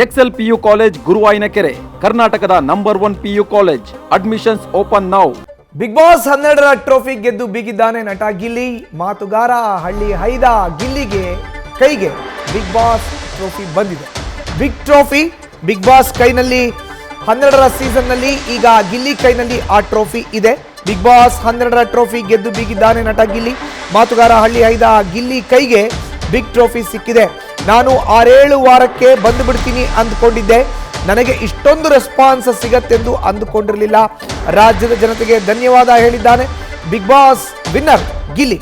Excel PU college Guruvayanakere, ಕರ್ನಾಟಕದ number 1 PU college. Admissions open now. Bigg Boss 12ರ trophy ಗೆದ್ದು ಬೀಗಿದ್ದಾನೆ ನಟ ಗಿಲ್ಲಿ. ಮಾತುಗಾರ ಹಳ್ಳಿ ಹೈದ ಗಿಲ್ಲಿಗೆ ಕೈಗೆ ಬಿಗ್ ಬಾಸ್ ಟ್ರೋಫಿ ಬಂದಿದೆ. ಬಿಗ್ ಟ್ರೋಫಿ ಬಿಗ್ ಬಾಸ್ ಕೈನಲ್ಲಿ 12ರ ಸೀಸನ್ ನಲ್ಲಿ ಈಗ ಗಿಲ್ಲಿ ಕೈನಲ್ಲಿ ಆ ಟ್ರೋಫಿ ಇದೆ. ಬಿಗ್ ಬಾಸ್ 12ರ ಟ್ರೋಫಿ ಗೆದ್ದು ಬೀಗಿದ್ದಾನೆ ನಟ ಗಿಲ್ಲಿ. ಮಾತುಗಾರ ಹಳ್ಳಿ ಹೈದ ಗಿಲ್ಲಿ ಕೈಗೆ ಬಿಗ್ ಟ್ರೋಫಿ ಸಿಕ್ಕಿದೆ. ನಾನು 6-7 ವಾರಕ್ಕೆ ಬಂದು ಬಿಡ್ತೀನಿ ಅಂದ್ಕೊಂಡಿದ್ದೆ. ನನಗೆ ಇಷ್ಟೊಂದು ರೆಸ್ಪಾನ್ಸ್ ಸಿಗತ್ತೆಂದು ಅಂದುಕೊಂಡಿರಲಿಲ್ಲ. ರಾಜ್ಯದ ಜನತೆಗೆ ಧನ್ಯವಾದ ಹೇಳಿದ್ದಾನೆ ಬಿಗ್ ಬಾಸ್ ವಿನ್ನರ್ ಗಿಲ್ಲಿ.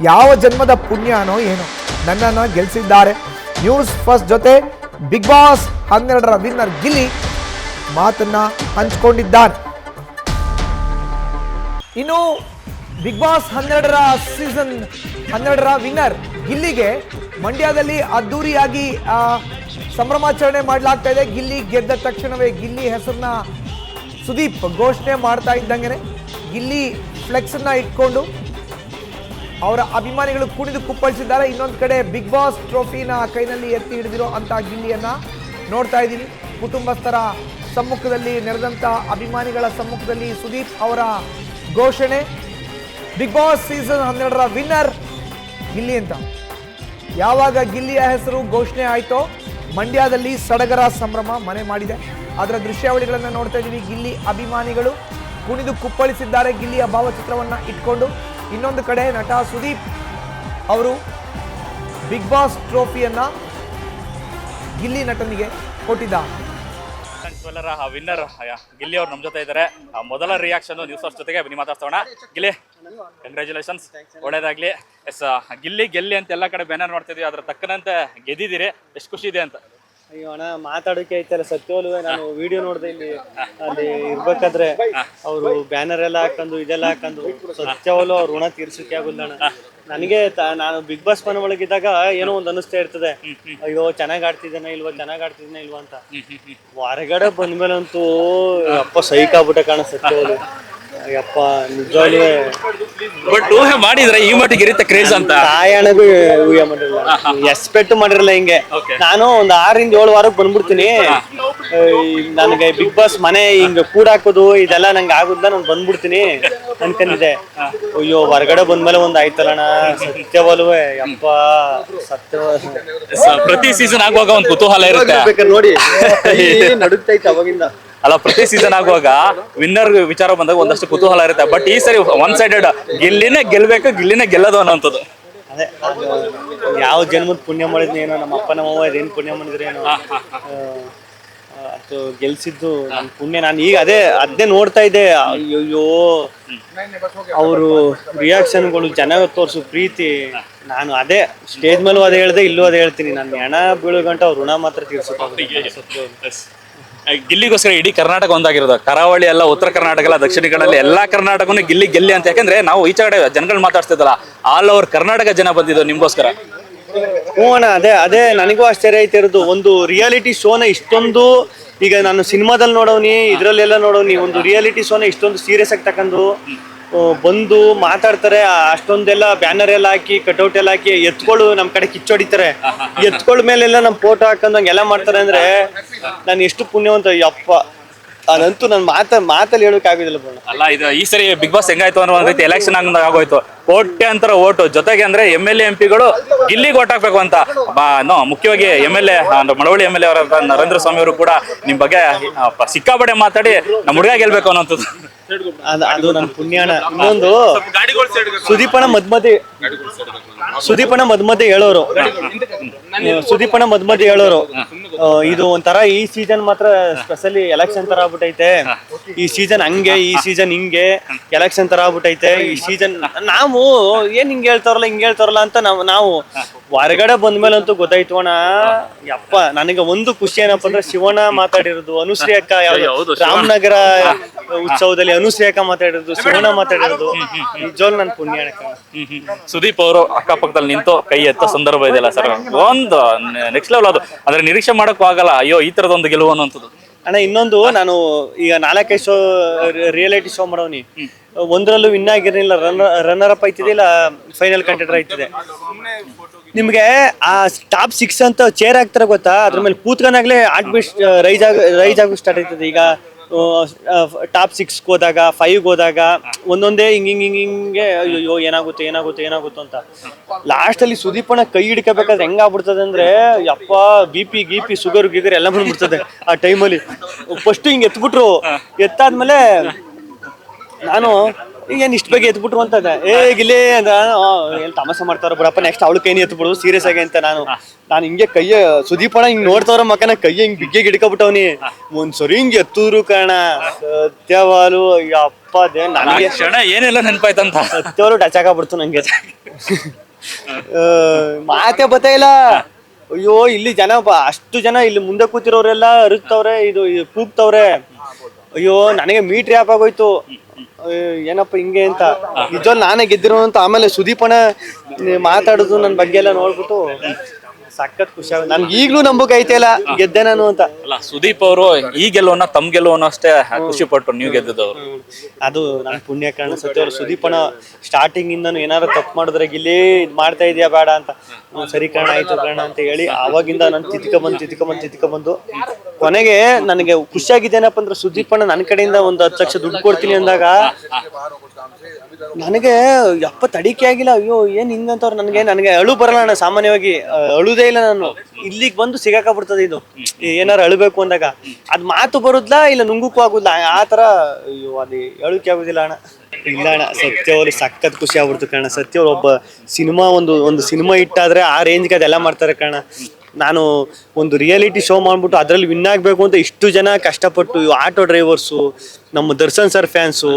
ಯಾವ ಜನ್ಮದ ಪುಣ್ಯನೋ ಏನೋ ನನ್ನನ್ನು ಗೆಲ್ಲಿಸಿದ್ದಾರೆ. ನ್ಯೂಸ್ ಫಸ್ಟ್ ಜೊತೆ ಬಿಗ್ ಬಾಸ್ 12ರ ವಿನ್ನರ್ ಗಿಲ್ಲಿ ಮಾತನ್ನ ಹಂಚಿಕೊಂಡಿದ್ದಾನೆ. ಇನ್ನು ಬಿಗ್ ಬಾಸ್ 12ರ ಸೀಸನ್ 12ರ ವಿನ್ನರ್ ಗಿಲ್ಲಿಗೆ ಮಂಡ್ಯದಲ್ಲಿ ಅದ್ದೂರಿಯಾಗಿ ಸಂಭ್ರಮಾಚರಣೆ ಮಾಡಲಾಗ್ತಾ ಇದೆ. ಗಿಲ್ಲಿ ಗೆದ್ದ ತಕ್ಷಣವೇ ಗಿಲ್ಲಿ ಹೆಸರನ್ನ ಸುದೀಪ್ ಘೋಷಣೆ ಮಾಡ್ತಾ ಇದ್ದಂಗೆ ಗಿಲ್ಲಿ ಫ್ಲೆಕ್ಸ್ ಅನ್ನ ಇಟ್ಕೊಂಡು ಅವರ ಅಭಿಮಾನಿಗಳು ಕುಣಿದು ಕುಪ್ಪಳಿಸಿದ್ದಾರೆ. ಇನ್ನೊಂದು ಕಡೆ ಬಿಗ್ ಬಾಸ್ ಟ್ರೋಫಿನ ಕೈನಲ್ಲಿ ಎತ್ತಿ ಹಿಡಿದಿರೋ ಅಂತ ಗಿಲ್ಲಿಯನ್ನ ನೋಡ್ತಾ ಇದ್ದೀವಿ. ಕುಟುಂಬಸ್ಥರ ಸಮ್ಮುಖದಲ್ಲಿ ನೆರೆದಂತ ಅಭಿಮಾನಿಗಳ ಸಮ್ಮುಖದಲ್ಲಿ ಸುದೀಪ್ ಅವರ ಘೋಷಣೆ. ಬಿಗ್ ಬಾಸ್ ಸೀಸನ್ 12ರ ವಿನ್ನರ್ ಗಿಲ್ಲಿ ಅಂತ ಯಾವಾಗ ಗಿಲ್ಲಿಯ ಹೆಸರು ಘೋಷಣೆ ಆಯಿತೋ ಮಂಡ್ಯದಲ್ಲಿ ಸಡಗರ ಸಂಭ್ರಮ ಮನೆ ಮಾಡಿದೆ. ಅದರ ದೃಶ್ಯಾವಳಿಗಳನ್ನು ನೋಡ್ತಾ ಇದ್ದೀವಿ. ಗಿಲ್ಲಿ ಅಭಿಮಾನಿಗಳು ಕುಣಿದು ಕುಪ್ಪಳಿಸಿದ್ದಾರೆ ಗಿಲ್ಲಿಯ ಭಾವಚಿತ್ರವನ್ನು ಇಟ್ಕೊಂಡು. ಇನ್ನೊಂದು ಕಡೆ ನಟ ಸುದೀಪ್ ಅವರು ಬಿಗ್ ಬಾಸ್ ಟ್ರೋಫಿಯನ್ನ ಗಿಲ್ಲಿ ನಟನಿಗೆ ಕೊಟ್ಟಿದ್ದಾರೆ. ವಿನ್ನರ್ ಗಿಲ್ಲಿ ಅವ್ರು ನಮ್ಮ ಜೊತೆ ಇದ್ದಾರೆ. ಮೊದಲ ರಿಯಾಕ್ಷನ್ ನ್ಯೂಸ್ ಅವರ್ ಜೊತೆಗೆ ಬನ್ನಿ ಮಾತಾಡ್ಸೋಣ. ಗಿಲ್ಲಿ, ಕಂಗ್ರ್ಯಾಚುಲೇಷನ್ಸ್, ಒಳ್ಳೇದಾಗ್ಲಿ. ಎಸ್, ಗಿಲ್ಲಿ ಗೆಲ್ಲಿ ಅಂತ ಎಲ್ಲ ಕಡೆ ಬ್ಯಾನರ್ ನೋಡ್ತಿದ್ವಿ, ಅದ್ರ ತಕ್ಕನಂತೆ ಗೆದ್ದಿದ್ದೀರಿ, ಎಷ್ಟು ಖುಷಿ ಇದೆ ಅಂತ? ಅಯ್ಯೋ ಅಣ್ಣ, ಮಾತಾಡೋಕೆ ಐತಲ್ಲ ಸತ್ಯವಲ್ವೇ. ನಾನು ವಿಡಿಯೋ ನೋಡಿದೆ, ಇಲ್ಲಿ ಅಲ್ಲಿ ಇರ್ಬೇಕಾದ್ರೆ ಅವರು ಬ್ಯಾನರ್ ಎಲ್ಲ ಹಾಕೊಂಡು ಇದೆಲ್ಲ ಹಾಕೊಂಡು ಸತ್ಯವಲ್ಲೂ ಅವ್ರ ಋಣ ತೀರ್ಸಕ್ಕೆ ಆಗುಲ್ಲ ಅಣ್ಣ. ನನಗೆ ನಾನು ಬಿಗ್ ಬಾಸ್ ಮನೆ ಒಳಗಿದ್ದಾಗ ಏನೋ ಒಂದು ಅನಿಸ್ತಾ ಇರ್ತದೆ, ಅಯ್ಯೋ ಚೆನ್ನಾಗಿ ಆಡ್ತಿದ್ದಾನ ಇಲ್ವಾ ಅಂತ. ಹೊರಗಡೆ ಬಂದ್ಮೇಲಂತೂ ಅಪ್ಪ ಸೈಕ್ ಆಗ್ಬಿಟ್ಟೆ ಕಾಣ ಸತ್ಯವಲ್ಲು. ಅಯ್ಯಪ್ಪ ನಿಜವಾಗ್ಲೂ ಬಟ್ ಊಹೆ ಮಾಡಿದ್ರೆ ಈ ಮಟ್ಟಿಗೆ ಇರುತ್ತೆ ಕ್ರೇಜ್ ಅಂತ ತಾಯಣಗೂ ಊಹೆ ಮಾಡಿರಲಿಲ್ಲ, ಎಕ್ಸ್ಪೆಕ್ಟ್ ಮಾಡಿರಲಿಲ್ಲ. ಹಿಂಗೆ ನಾನು ಒಂದು 6-7 ವಾರಕ್ಕೆ ಬಂದ್ಬಿಡ್ತೀನಿ. ನನಗೆ ಬಿಗ್ ಬಾಸ್ ಮನೆ ಹಿಂಗ ಕೂಡಾಕೋದು ಇದೆಲ್ಲ ನಂಗೆ ಆಗುದ, ನಾನು ಬಂದ್ಬಿಡ್ತೀನಿ ಅನ್ಕೊಂಡಿದ್ದೆ. ಅಯ್ಯೋ ಹೊರಗಡೆ ಬಂದ್ಮೇಲೆ ಒಂದ್ ಆಯ್ತಲ್ಲಣ್ಣ ಸತ್ಯವಲ್ವೇ. ಅಪ್ಪ ಪ್ರತಿ ಸೀಸನ್ ಆಗುವಾಗ ಒಂದು ಕುತೂಹಲ ಇರುತ್ತೆ ನೋಡಿ, ನಡುತ್ತೈತೆ ಅವಾಗಿಂದ. ಅಲ್ಲ, ಪ್ರತಿ ಸೀಸನ್ ಆಗುವಾಗ ವಿನ್ನರ್ ವಿಚಾರ ಬಂದಾಗ ಒಂದಷ್ಟು ಕುತೂಹಲ ಇರುತ್ತೆ. ಬಟ್ ಈ ಸರಿ ಒನ್ ಸೈಡೆಡ್ ಗಿಲ್ಲಿನೇ ಗೆಲ್ಬೇಕು, ಗಿಲ್ಲಿನೇ ಗೆಲ್ಲೋದು ಅನ್ನೋಂಥದ್ದು. ಅದೇ ಯಾವ ಜನ್ಮದ ಪುಣ್ಯ ಮಾಡಿದ್ನೇನೋ, ನಮ್ಮ ಅಪ್ಪ ನಮ್ಮವ್ವ ಇದೇನು ಪುಣ್ಯ ಮಾಡಿದ್ರೇನೋ, ಅದು ಗೆಲ್ಸಿದ್ದು ನನ್ನ ಪುಣ್ಯ. ನಾನು ಈಗ ಅದೇ ನೋಡ್ತಾ ಇದ್ದೆ. ಅಯ್ಯೋ ಅವರು ರಿಯಾಕ್ಷನ್ಗಳು, ಜನ ತೋರಿಸೋ ಪ್ರೀತಿ. ನಾನು ಅದೇ ಸ್ಟೇಜ್ ಮೇಲೂ ಅದೇ ಹೇಳ್ದೆ, ಇಲ್ಲೂ ಅದೇ ಹೇಳ್ತೀನಿ. ನಾನು ಹೆಣ ಬೀಳೋ ಗಂಟ ಅವ್ರ ಋಣ ಮಾತ್ರ ತೀರ್ಸೋಕೆ. ಗಿಲ್ಲಿಗೋಸ್ಕರ ಇಡೀ ಕರ್ನಾಟಕ ಒಂದಾಗಿರೋದು. ಕರಾವಳಿ ಎಲ್ಲ, ಉತ್ತರ ಕರ್ನಾಟಕ ಎಲ್ಲ, ದಕ್ಷಿಣ ಕನ್ನಡ ಎಲ್ಲಾ ಕರ್ನಾಟಕನು ಗೆಲ್ಲಿ ಅಂತ. ಯಾಕಂದ್ರೆ ನಾವು ಈಚೆ ಕಡೆ ಜನಗಳು ಮಾತಾಡ್ತಿದ್ದಲ್ಲ, ಆಲ್ ಓವರ್ ಕರ್ನಾಟಕ ಜನ ಬಂದಿದ್ದು ನಿಮ್ಗೋಸ್ಕರ. ಹ್ಞೂ ಅಣ್ಣ, ಅದೇ ನನಗೂ ಆಶ್ಚರ್ಯ ಐತಿರೋದು. ಒಂದು ರಿಯಾಲಿಟಿ ಶೋನ ಇಷ್ಟೊಂದು, ಈಗ ನಾನು ಸಿನಿಮಾದಲ್ಲಿ ನೋಡೋನಿ, ಇದ್ರಲ್ಲೆಲ್ಲ ನೋಡೋನಿ, ಒಂದು ರಿಯಾಲಿಟಿ ಶೋನ ಇಷ್ಟೊಂದು ಸೀರಿಯಸ್ ಆಗಿ ತಕೊಂಡು ಬಂದು ಮಾತಾಡ್ತಾರೆ. ಅಷ್ಟೊಂದೆಲ್ಲ ಬ್ಯಾನರ್ ಎಲ್ಲ ಹಾಕಿ, ಕಟ್ಔಟ್ ಎಲ್ಲ ಹಾಕಿ, ಎತ್ಕೊಳ್ಳು ನಮ್ ಕಡೆ ಕಿಚ್ಚೊಡಿತಾರೆ. ಎತ್ಕೊಳ್ಳ ಮೇಲೆಲ್ಲ ನಮ್ ಫೋಟೋ ಹಾಕೊಂಡು ಹಂಗೆಲ್ಲ ಮಾಡ್ತಾರೆ. ಅಂದ್ರೆ ನಾನು ಎಷ್ಟು ಪುಣ್ಯವಂತ ಯಪ್ಪ. ಅದಂತೂ ನಾನು ಮಾತಲ್ಲಿ ಹೇಳಕ್ ಆಗುದಿಲ್ಲ ಬಣ್ಣ. ಅಲ್ಲ, ಇದು ಈ ಸರಿ ಬಿಗ್ ಬಾಸ್ ಹೆಂಗಾಯ್ತು ಅನ್ನೋ ಒಂದ್ ರೀತಿ ಎಲೆಕ್ಷನ್ ಆಗೋಯ್ತು. ಕೋಟ್ಯಾಂತರ ಓಟು, ಜೊತೆಗೆ ಅಂದ್ರೆ MLA MP ಗಳು ಗಿಲ್ಲಿಗೆ ಓಟ್ ಹಾಕ್ಬೇಕು ಅಂತ. ಮುಖ್ಯವಾಗಿ MLA ಮಳವಳ್ಳಿ MLA ಅವರ ನರೇಂದ್ರ ಸ್ವಾಮಿ ಅವರು ಕೂಡ ನಿಮ್ ಬಗ್ಗೆ ಸಿಕ್ಕಾಪಟ್ಟೆ ಮಾತಾಡಿ ನಮ್ಮ ಹುಡುಗ ಗೆಲ್ಬೇಕು ಅನ್ನೋಂಥದ್ದು. ಅದು ನನ್ನ ಪುಣ್ಯನ. ಇನ್ನೊಂದು ಸುದೀಪನ ಮಧ್ಮಧ್ಯೆ ಹೇಳೋರು ಇದು ಒಂಥರ ಈ ಸೀಸನ್ ಮಾತ್ರ ಸ್ಪೆಷಲಿ ಎಲೆಕ್ಷನ್ ತರ ಆಗ್ಬಿಟ್ಟೈತೆ. ಈ ಸೀಸನ್ ಹಂಗೆ, ಈ ಸೀಸನ್ ಹಿಂಗೆ, ಎಲೆಕ್ಷನ್ ತರ ಆಗ್ಬಿಟ್ಟೈತೆ ಈ ಸೀಸನ್. ನಾವು ಏನ್ ಹಿಂಗ್ ಹೇಳ್ತಾರಲ್ಲ ಅಂತ ನಾವು ಹೊರಗಡೆ ಬಂದ್ಮೇಲಂತೂ ಗೊತ್ತಾಯ್ತು ಅಣ್ಣ. ಯಪ್ಪ, ನನಗೆ ಒಂದು ಖುಷಿ ಏನಪ್ಪ ಅಂದ್ರೆ ಶಿವಣ್ಣ ಮಾತಾಡಿರೋದು, ಅನುಶ್ರೀ ಅಕ್ಕ ರಾಮನಗರ ಉತ್ಸವದಲ್ಲಿ ಅನುಶ್ರೀ ಅಕ್ಕ ಮಾತಾಡಿರೋದು, ಶಿವಣ್ಣ ಮಾತಾಡಿರೋದು ನಿಜವಾಗ್ಲೂ ನನ್ನ ಪುಣ್ಯ. ಸುದೀಪ್ ಅವರು ಅಕ್ಕಪಕ್ಕದಲ್ಲಿ ನಿಂತು ಕೈ ಎತ್ತ ಸಂದರ್ಭ ಇದೆಯಲ್ಲ ಸರ್, ಒಂದು ನೆಕ್ಸ್ಟ್ ಲೆವೆಲ್ ಅದು. ಅಂದ್ರೆ ನಿರೀಕ್ಷೆ ಮಾಡಕ್ಕೂ ಆಗಲ್ಲ, ಅಯ್ಯೋ ಈ ತರದೊಂದು ಗೆಲುವು ಅನ್ನುವಂಥದ್ದು. ಅಣ್ಣ ಇನ್ನೊಂದು ನಾನು ಈಗ 4-5 ಶೋ ರಿಯಾಲಿಟಿ ಶೋ ಮಾಡೋನಿ, ಒಂದರಲ್ಲೂ ವಿನ್ ಆಗಿರಲಿಲ್ಲ, ರನ್ನರ್ ಅಪ್ ಆಯ್ತಿದೆ, ಇಲ್ಲ ಫೈನಲ್ ಕಂಟೆಂಡರ್ ಆಯ್ತಿದೆ. ನಿಮ್ಗೆ ಆ ಟಾಪ್ 6 ಅಂತ ಚೇರ್ ಹಾಕ್ತಾರೆ ಗೊತ್ತಾ, ಅದ್ರ ಮೇಲೆ ಕೂತ್ಕೊಂಡಾಗ್ಲೇ ಹಾರ್ಟ್ ಬೀಟ್ ರೈಸ್ ಆಗೋ ಸ್ಟಾರ್ಟ್ ಆಯ್ತದೆ. ಈಗ ಟಾಪ್ 6 ಹೋದಾಗ 5 ಹೋದಾಗ ಒಂದೊಂದೇ ಹಿಂಗೆ ಅಯ್ಯೋ ಏನಾಗುತ್ತೋ ಅಂತ. ಲಾಸ್ಟ್ ಅಲ್ಲಿ ಸುದೀಪಣ್ಣ ಕೈ ಹಿಡ್ಕೋಬೇಕಾದ್ರೆ ಹೆಂಗಾಗ್ಬಿಡ್ತದೆ ಅಂದ್ರೆ ಯಪ್ಪ, ಬಿ ಪಿ ಶುಗರ್ ಗಿಗರ್ ಎಲ್ಲ ಬಂದ್ಬಿಡ್ತದೆ ಆ ಟೈಮಲ್ಲಿ. ಫಸ್ಟ್ ಹಿಂಗೆ ಎತ್ಬಿಟ್ರು, ಎತ್ತಾದ್ಮೇಲೆ ನಾನು ಏನ್ ಇಷ್ಟು ಬೇಗ ಎತ್ಬಿಟ್ರು ಅಂತ ಗಿಲ್ಲೇ ಅಂತ ಏನ್ ತಮಾಷೆ ಮಾಡ್ತಾರ ಬಿಡಪ್ಪ, ನೆಕ್ಸ್ಟ್ ಅವಳು ಕೈನಿ ಎತ್ಬಿಡು ಸೀರಿಯಸ್ ಆಗಿ ಅಂತ. ನಾನು ಹಿಂಗೆ ಕೈಯ ಸುದೀಪಣ್ಣ ಹಿಂಗ್ ನೋಡ್ತಾವ್ರ ಮಕ್ಕನ ಕೈಯ ಹಿಂಗ್ ಬಿಗ್ಗೆ ಹಿಡ್ಕೊಬಿಟ್ಟವ್ನಿ. ಒಂದ್ಸರಿ ಹಿಂಗ್ ಎತ್ತೂರು ಕಾರಣ ಸತ್ಯವಾಲು ಅಪ್ಪ ದೇ ನನಗೆ ಕ್ಷಣ ಏನೆಲ್ಲ ನೆನಪಾಯ್ತಂತ ಸತ್ಯವಾಲು ಟಚ್ ಆಗ್ಬಿಡ್ತು ನಂಗೆ. ಮಾತೆ ಬತ್ತಾ ಇಲ್ಲ. ಅಯ್ಯೋ ಇಲ್ಲಿ ಜನ ಅಷ್ಟು ಜನ ಇಲ್ಲಿ ಮುಂದೆ ಕೂತಿರೋರೆಲ್ಲ ಅರುತ್ತವ್ರೆ, ಇದು ಕೂಗ್ತವ್ರೆ. ಅಯ್ಯೋ ನನಗೆ ಮೀಟ್ರಿ ಆಪ್ ಆಗೋಯ್ತು, ಏನಪ್ಪ ಹಿಂಗೆ ಅಂತ. ನಿಜವಲ್ಲಿ ನಾನೇ ಗೆದ್ದಿರೋ ಅಂತ. ಆಮೇಲೆ ಸುದೀಪಣ್ಣ ಮಾತಾಡುದು ನನ್ನ ಬಗ್ಗೆ ಎಲ್ಲ ನೋಡ್ಬಿಟ್ಟು ಸಖತ್ ಖುಷಿ ಆಗುತ್ತೆ. ನನ್ಗೆ ಈಗ್ಲೂ ನಂಬಕ್ ಐತೆ ಇಲ್ಲ ಗೆದ್ದೆ ನಾನು ಅಂತ. ಅಲ್ಲ, ಸುದೀಪ್ ಅವರು ಈ ಗೆಲುವನ್ನ ತಮ್ ಗೆಲುವನ್ನ ಅಷ್ಟೇ ಖುಷಿ ಪಟ್ಟು ನೀವು ಗೆದ್ದಿದ್ದವ್ರು. ಅದು ನನ್ ಪುಣ್ಯ ಕಾರಣ. ಸತ್ಯವ್ರು ಸುದೀಪಣ್ಣ ಸ್ಟಾರ್ಟಿಂಗ್ ಇಂದನು ಏನಾದ್ರು ತಪ್ಪು ಮಾಡಿದ್ರೆ ಗಿಲ್ಲಿ ಇದ್ ಮಾಡ್ತಾ ಇದೀಯಾ ಬೇಡ ಅಂತ, ಸರಿ ಕಾರಣ ಆಯ್ತು ಕಾರಣ ಅಂತ ಹೇಳಿ ಅವಾಗಿಂದ ನಾನು ತಿತ್ಕ ಬಂದು ಕೊನೆಗೆ ನನಗೆ ಖುಷಿಯಾಗಿದ್ದೇನಪ್ಪ ಅಂದ್ರೆ ಸುದೀಪಣ್ಣ ನನ್ನ ಕಡೆಯಿಂದ ಒಂದು 10 ಲಕ್ಷ ದುಡ್ಡು ಕೊಡ್ತೀನಿ ಅಂದಾಗ ನನಗೆ ಯಪ್ಪ ತಡಿಕೆ ಆಗಿಲ್ಲ. ಅಯ್ಯೋ ಏನ್ ಹಿಂಗಂತವ್ರು ನನಗೆ ಅಳು ಬರಲ್ಲ ಅಣ್ಣ. ಸಾಮಾನ್ಯವಾಗಿ ಅಳುದೇ ಇಲ್ಲ ನಾನು. ಇಲ್ಲಿಗೆ ಬಂದು ಸಿಗಾಕಬಿಡ್ತದೆ ಇದು, ಏನಾರು ಅಳಬೇಕು ಅಂದಾಗ ಅದ್ ಮಾತು ಬರುದ್ಲ ಇಲ್ಲ ನುಂಗಕ್ಕೂ ಆಗುದಿಲ್ಲ ಆ ತರ. ಅಯ್ಯೋ ಅದು ಅಳುಕೆ ಆಗುದಿಲ್ಲ ಅಣ್ಣ. ಇಲ್ಲ ಅಣ್ಣ, ಸತ್ಯವ್ರು ಸಖತ್ ಖುಷಿ ಆಗ್ಬಿಡ್ತು ಕಣ. ಸತ್ಯವ್ರು ಒಬ್ಬ ಸಿನಿಮಾ ಒಂದು ಸಿನಿಮಾ ಇಟ್ಟಾದ್ರೆ ಆ ರೇಂಜ್ಗೆ ಅದೆಲ್ಲ ಮಾಡ್ತಾರೆ ಕಣ. ನಾನು ಒಂದು ರಿಯಾಲಿಟಿ ಶೋ ಮಾಡ್ಬಿಟ್ಟು ಅದ್ರಲ್ಲಿ ವಿನ್ ಆಗ್ಬೇಕು ಅಂತ ಇಷ್ಟು ಜನ ಕಷ್ಟಪಟ್ಟು, ಆಟೋ ಡ್ರೈವರ್ಸು, ನಮ್ಮ ದರ್ಶನ್ ಸರ್ ಫ್ಯಾನ್ಸು,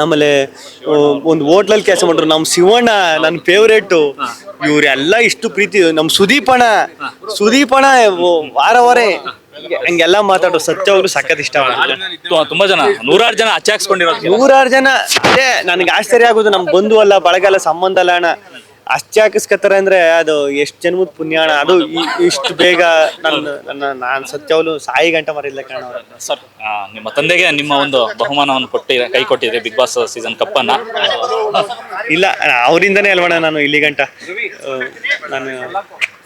ಆಮೇಲೆ ಒಂದು ಹೋಟ್ಲಲ್ಲಿ ಕೆಲಸ ಮಾಡ್ರು ನಮ್ಮ ಶಿವಣ್ಣ ನನ್ನ ಫೇವ್ರೇಟು, ಇವರೆಲ್ಲ ಇಷ್ಟು ಪ್ರೀತಿ. ನಮ್ಮ ಸುದೀಪಣ್ಣ ವಾರ ಹಂಗೆಲ್ಲ ಮಾತಾಡೋ ಸತ್ಯವಾಗ್ಲೂ ಸಖತ್ ಇಷ್ಟ ಆಗುತ್ತೆ. ತುಂಬಾ ಜನ, 100 ಜನ ಅಚ್ಚಾಕ್ಸ್ಕೊಂಡಿರೋದು. 100 ಜನ. ಅದೇ ನನಗೆ ಆಶ್ಚರ್ಯ ಆಗೋದು, ನಮ್ಮ ಬಂಧು ಅಲ್ಲ ಬಳಗಲ್ಲ ಸಂಬಂಧ ಅಲ್ಲ ಅಣ್ಣ, ಅಷ್ಟೇ ಹಾಕಿಸ್ಕತ್ತಾರೆ ಅಂದ್ರೆ ಅದು ಎಷ್ಟು ಜನ್ಮದ ಪುಣ್ಯ ಅಣ್ಣ. ಅದು ಇಷ್ಟು ಬೇಗ ನಾನು ಸತ್ಯವಾಗ್ಲೂ ಸಾಯಿ ಗಂಟೆ ಮರಿಲ್ಲ ಕಾರಣ. ಸರ್, ನಿಮ್ಮ ತಂದೆಗೆ ನಿಮ್ಮ ಒಂದು ಬಹುಮಾನವನ್ನು ಕೈ ಕೊಟ್ಟಿದೆ ಬಿಗ್ ಬಾಸ್ ಸೀಸನ್ ಕಪ್ ಅನ್ನ. ಇಲ್ಲ ಅವರಿಂದನೇ ಅಲ್ವಣ ನಾನು ಇಲ್ಲಿ ಗಂಟ. ನಾನು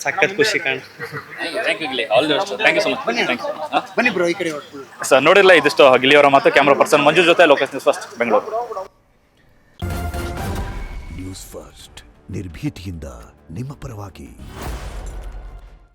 ಸಖತ್ ಖುಷಿ ಕಾಣ. ಸರ್, ನೋಡಿಲ್ಲ ಇದಿಷ್ಟು ಗಿಲ್ಲಿಯವರ ಮಾತು. ಕ್ಯಾಮ್ರಾ ಪರ್ಸನ್ ಮಂಜು ಜೊತೆ Lokesh, news first Bengaluru. News first ನಿರ್ಭೀತಿಯಿಂದ ನಿಮ್ಮ ಪರವಾಗಿ.